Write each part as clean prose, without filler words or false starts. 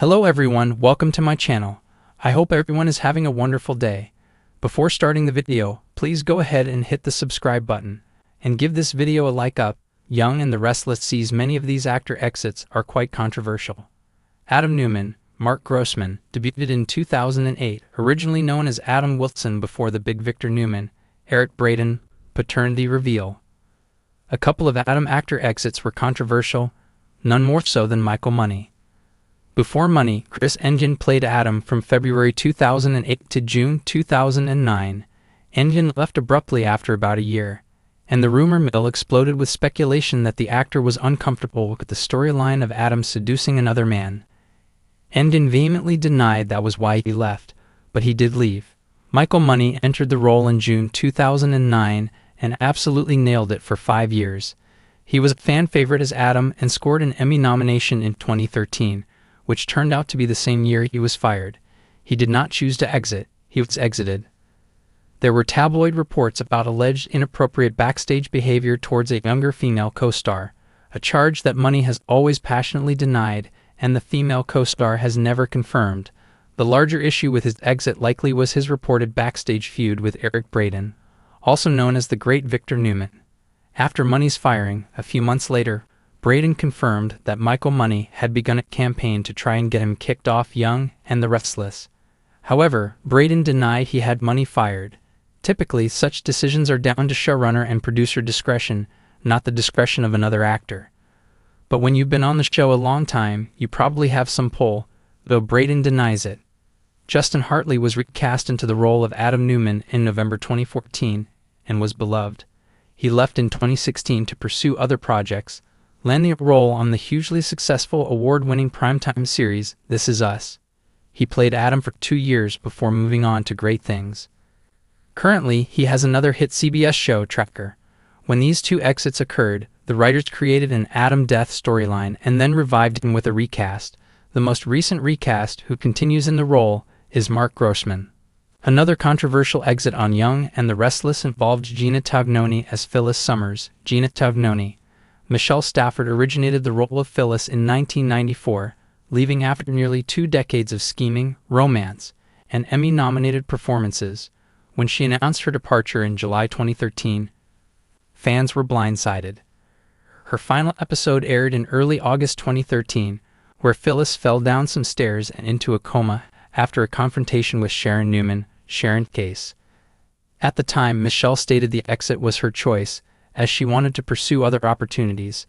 Hello everyone, welcome to my channel. I hope everyone is having a wonderful day. Before starting the video, please go ahead and hit the subscribe button, and give this video a like up. Young and the Restless sees many of these actor exits are quite controversial. Adam Newman, Mark Grossman, debuted in 2008, originally known as Adam Wilson before the big Victor Newman, Eric Braeden, paternity reveal. A couple of Adam actor exits were controversial, none more so than Michael Money. Before Money, Chris Engine played Adam from February 2008 to June 2009. Engine left abruptly after about a year, and the rumor mill exploded with speculation that the actor was uncomfortable with the storyline of Adam seducing another man. Engine vehemently denied that was why he left, but he did leave. Michael Money entered the role in June 2009 and absolutely nailed it for 5 years. He was a fan favorite as Adam and scored an Emmy nomination in 2013. Which turned out to be the same year he was fired. He did not choose to exit, he was exited. There were tabloid reports about alleged inappropriate backstage behavior towards a younger female co-star, a charge that Money has always passionately denied and the female co-star has never confirmed. The larger issue with his exit likely was his reported backstage feud with Eric Braeden, also known as the Great Victor Newman. After Money's firing, a few months later, Braeden confirmed that Michael Money had begun a campaign to try and get him kicked off Young and the Restless. However, Braeden denied he had Money fired. Typically, such decisions are down to showrunner and producer discretion, not the discretion of another actor. But when you've been on the show a long time, you probably have some pull, though Braeden denies it. Justin Hartley was recast into the role of Adam Newman in November 2014 and was beloved. He left in 2016 to pursue other projects, landing a role on the hugely successful award-winning primetime series This Is Us. He played Adam for 2 years before moving on to great things. Currently, he has another hit CBS show, Tracker. When these two exits occurred, the writers created an Adam death storyline and then revived him with a recast. The most recent recast, who continues in the role, is Mark Grossman. Another controversial exit on Young and the Restless involved Gina Tognoni as Phyllis Summers. Gina Tognoni, Michelle Stafford originated the role of Phyllis in 1994, leaving after nearly 2 decades of scheming, romance, and Emmy-nominated performances. When she announced her departure in July 2013, fans were blindsided. Her final episode aired in early August 2013, where Phyllis fell down some stairs and into a coma after a confrontation with Sharon Newman, Sharon Case. At the time, Michelle stated the exit was her choice, as she wanted to pursue other opportunities.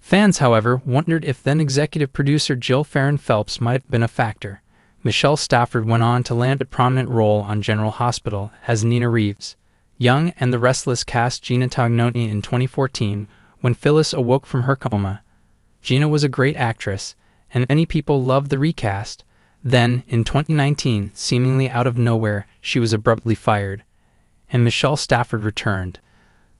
Fans, however, wondered if then executive producer Jill Farron Phelps might have been a factor. Michelle Stafford went on to land a prominent role on General Hospital as Nina Reeves. Young and the Restless cast Gina Tognoni in 2014 when Phyllis awoke from her coma. Gina was a great actress, and many people loved the recast. Then, in 2019, seemingly out of nowhere, she was abruptly fired, and Michelle Stafford returned.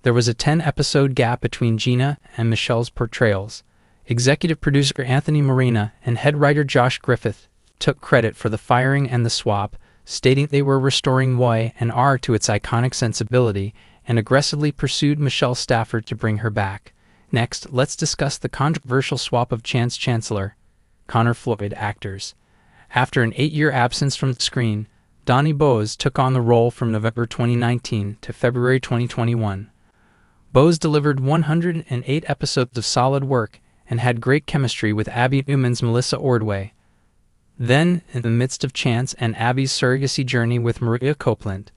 There was a 10-episode gap between Gina and Michelle's portrayals. Executive producer Anthony Marina and head writer Josh Griffith took credit for the firing and the swap, stating they were restoring Y&R to its iconic sensibility and aggressively pursued Michelle Stafford to bring her back. Next, let's discuss the controversial swap of Chance Chancellor, Connor Floyd actors. After an 8-year absence from the screen, Donnie Bose took on the role from November 2019 to February 2021. Bose delivered 108 episodes of solid work and had great chemistry with Abby Newman's Melissa Ordway. Then, in the midst of Chance and Abby's surrogacy journey with Maria Copeland,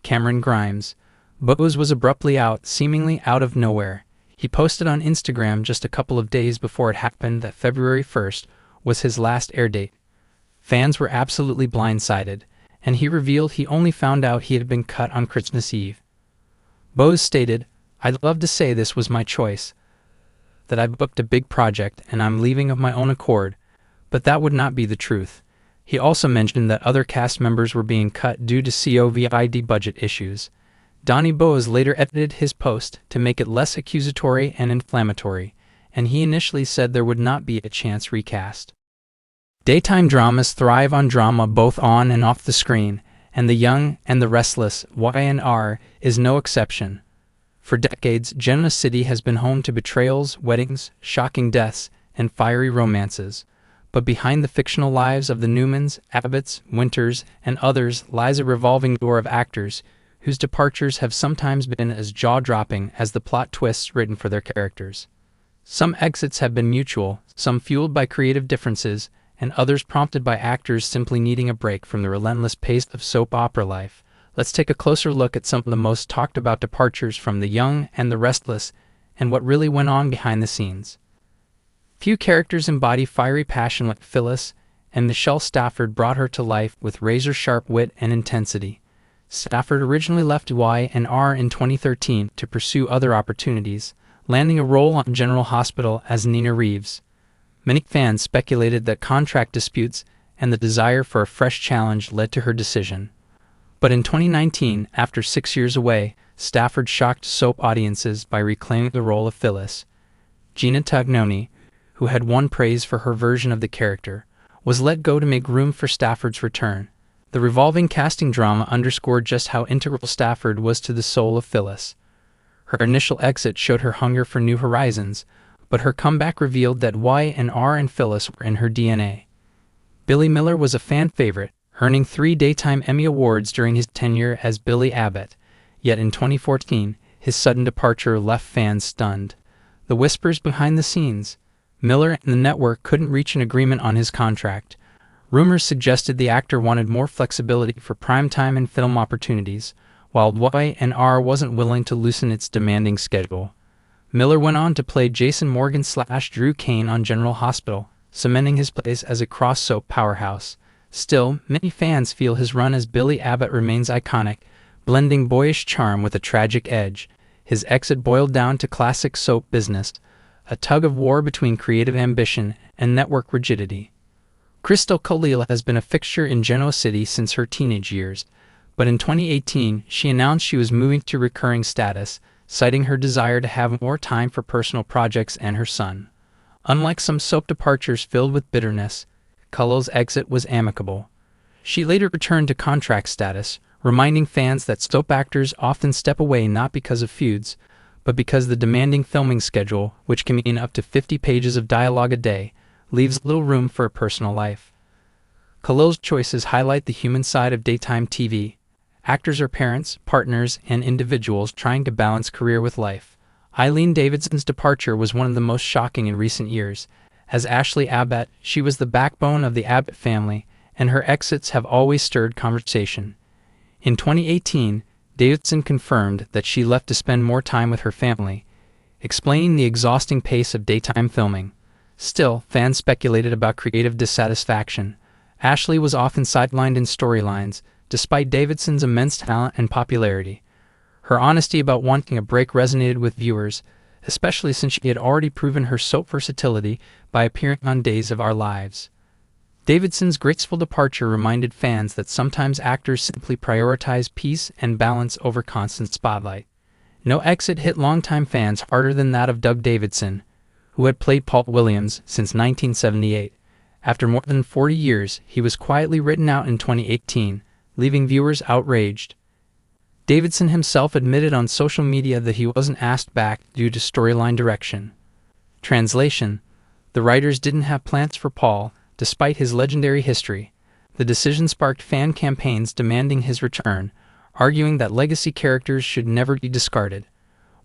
Cameron Grimes, Bose was abruptly out, seemingly out of nowhere. He posted on Instagram just a couple of days before it happened that February 1st was his last air date. Fans were absolutely blindsided, and he revealed he only found out he had been cut on Christmas Eve. Bose stated, "I'd love to say this was my choice, that I booked a big project and I'm leaving of my own accord, but that would not be the truth." He also mentioned that other cast members were being cut due to COVID budget issues. Donnie Bose later edited his post to make it less accusatory and inflammatory, and he initially said there would not be a Chance recast. Daytime dramas thrive on drama both on and off the screen, and The Young and the Restless, Y&R, is no exception. For decades, Genoa City has been home to betrayals, weddings, shocking deaths, and fiery romances. But behind the fictional lives of the Newmans, Abbotts, Winters, and others lies a revolving door of actors whose departures have sometimes been as jaw-dropping as the plot twists written for their characters. Some exits have been mutual, some fueled by creative differences, and others prompted by actors simply needing a break from the relentless pace of soap opera life. Let's take a closer look at some of the most talked about departures from The Young and the Restless and what really went on behind the scenes. Few characters embody fiery passion like Phyllis, and Michelle Stafford brought her to life with razor-sharp wit and intensity. Stafford originally left Y&R in 2013 to pursue other opportunities, landing a role on General Hospital as Nina Reeves. Many fans speculated that contract disputes and the desire for a fresh challenge led to her decision. But in 2019, after 6 years away, Stafford shocked soap audiences by reclaiming the role of Phyllis. Gina Tognoni, who had won praise for her version of the character, was let go to make room for Stafford's return. The revolving casting drama underscored just how integral Stafford was to the soul of Phyllis. Her initial exit showed her hunger for new horizons, but her comeback revealed that Y&R and Phyllis were in her DNA. Billy Miller was a fan favorite, earning 3 Daytime Emmy Awards during his tenure as Billy Abbott, yet in 2014, his sudden departure left fans stunned. The whispers behind the scenes: Miller and the network couldn't reach an agreement on his contract. Rumors suggested the actor wanted more flexibility for primetime and film opportunities, while Y&R wasn't willing to loosen its demanding schedule. Miller went on to play Jason Morgan/Drew Kane on General Hospital, cementing his place as a cross-soap powerhouse. Still, many fans feel his run as Billy Abbott remains iconic, blending boyish charm with a tragic edge. His exit boiled down to classic soap business, a tug-of-war between creative ambition and network rigidity. Crystal Khalil has been a fixture in Genoa City since her teenage years, but in 2018 she announced she was moving to recurring status, citing her desire to have more time for personal projects and her son. Unlike some soap departures filled with bitterness, Khalil's exit was amicable. She later returned to contract status, reminding fans that soap actors often step away not because of feuds, but because the demanding filming schedule, which can mean up to 50 pages of dialogue a day, leaves little room for a personal life. Khalil's choices highlight the human side of daytime TV. Actors are parents, partners, and individuals trying to balance career with life. Eileen Davidson's departure was one of the most shocking in recent years. As Ashley Abbott, she was the backbone of the Abbott family, and her exits have always stirred conversation. In 2018, Davidson confirmed that she left to spend more time with her family, explaining the exhausting pace of daytime filming. Still, fans speculated about creative dissatisfaction. Ashley was often sidelined in storylines, despite Davidson's immense talent and popularity. Her honesty about wanting a break resonated with viewers, especially since she had already proven her soap versatility by appearing on Days of Our Lives. Davidson's graceful departure reminded fans that sometimes actors simply prioritize peace and balance over constant spotlight. No exit hit longtime fans harder than that of Doug Davidson, who had played Paul Williams since 1978. After more than 40 years, he was quietly written out in 2018, leaving viewers outraged. Davidson himself admitted on social media that he wasn't asked back due to storyline direction. Translation: the writers didn't have plans for Paul, despite his legendary history. The decision sparked fan campaigns demanding his return, arguing that legacy characters should never be discarded.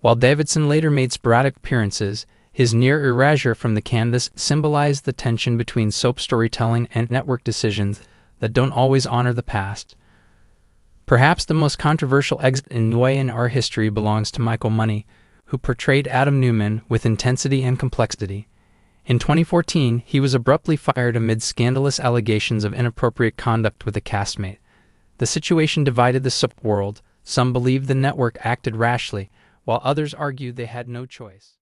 While Davidson later made sporadic appearances, his near erasure from the canvas symbolized the tension between soap storytelling and network decisions that don't always honor the past. Perhaps the most controversial exit in Y&R history belongs to Michael Money, who portrayed Adam Newman with intensity and complexity. In 2014, he was abruptly fired amid scandalous allegations of inappropriate conduct with a castmate. The situation divided the soap world. Some believed the network acted rashly, while others argued they had no choice.